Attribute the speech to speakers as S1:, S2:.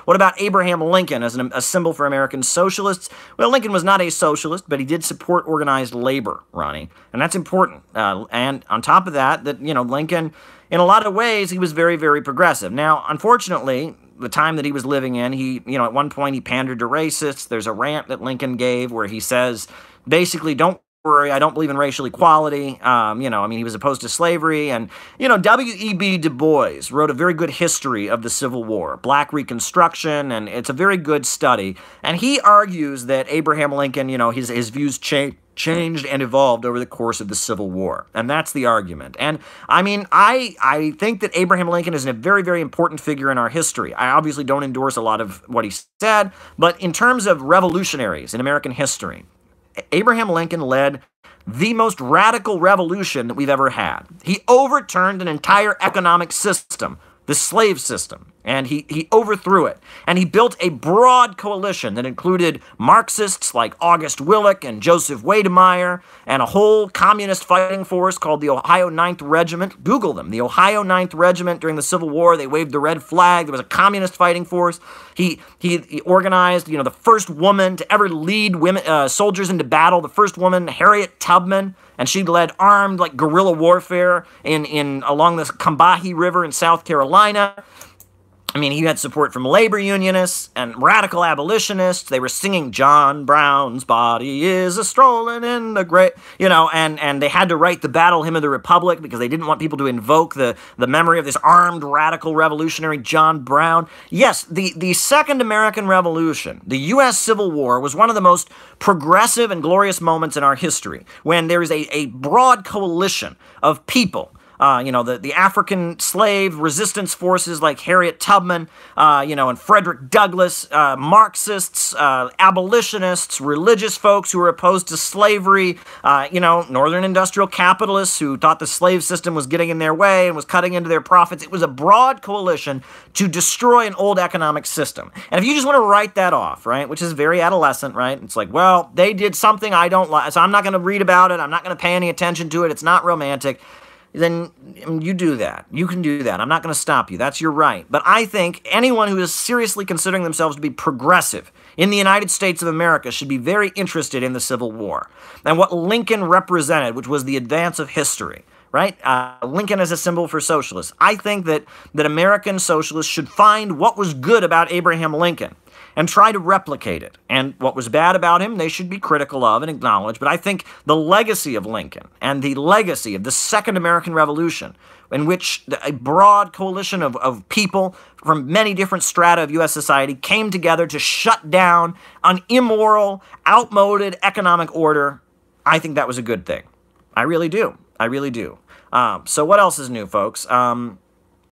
S1: What about Abraham Lincoln as a symbol for American socialists? Well, Lincoln was not a socialist, but he did support organized labor, Ronnie, and that's important. And on top of that, Lincoln, in a lot of ways, he was very, very progressive. Now, unfortunately, the time that he was living in, at one point he pandered to racists. There's a rant that Lincoln gave where he says, basically, don't worry, I don't believe in racial equality. He was opposed to slavery. And, W.E.B. Du Bois wrote a very good history of the Civil War, Black Reconstruction, and it's a very good study. And he argues that Abraham Lincoln, his views changed and evolved over the course of the Civil War. And that's the argument. And I think that Abraham Lincoln is a very, very important figure in our history. I obviously don't endorse a lot of what he said, but in terms of revolutionaries in American history, Abraham Lincoln led the most radical revolution that we've ever had. He overturned an entire economic system, the slave system, and he overthrew it. And he built a broad coalition that included Marxists like August Willich and Joseph Wedemeyer, and a whole communist fighting force called the Ohio 9th Regiment. Google them. The Ohio 9th Regiment during the Civil War, they waved the red flag. There was a communist fighting force. He organized, the first woman to ever lead women soldiers into battle, the first woman, Harriet Tubman, and she led armed guerrilla warfare along the Combahee River in South Carolina. He had support from labor unionists and radical abolitionists. They were singing John Brown's body is a-strolling in the great, and they had to write the Battle Hymn of the Republic because they didn't want people to invoke the memory of this armed radical revolutionary John Brown. Yes, the Second American Revolution, the U.S. Civil War, was one of the most progressive and glorious moments in our history when there is a broad coalition of people, the African slave resistance forces like Harriet Tubman, and Frederick Douglass, Marxists, abolitionists, religious folks who were opposed to slavery, northern industrial capitalists who thought the slave system was getting in their way and was cutting into their profits. It was a broad coalition to destroy an old economic system. And if you just want to write that off, right, which is very adolescent, right, it's like, well, they did something I don't like, so I'm not going to read about it, I'm not going to pay any attention to it, it's not romantic, then you do that. You can do that. I'm not going to stop you. That's your right. But I think anyone who is seriously considering themselves to be progressive in the United States of America should be very interested in the Civil War and what Lincoln represented, which was the advance of history, right? Lincoln as a symbol for socialists. I think that American socialists should find what was good about Abraham Lincoln and try to replicate it. And what was bad about him, they should be critical of and acknowledge. But I think the legacy of Lincoln and the legacy of the Second American Revolution, in which a broad coalition of people from many different strata of U.S. society came together to shut down an immoral, outmoded economic order, I think that was a good thing. I really do. I really do. So what else is new, folks?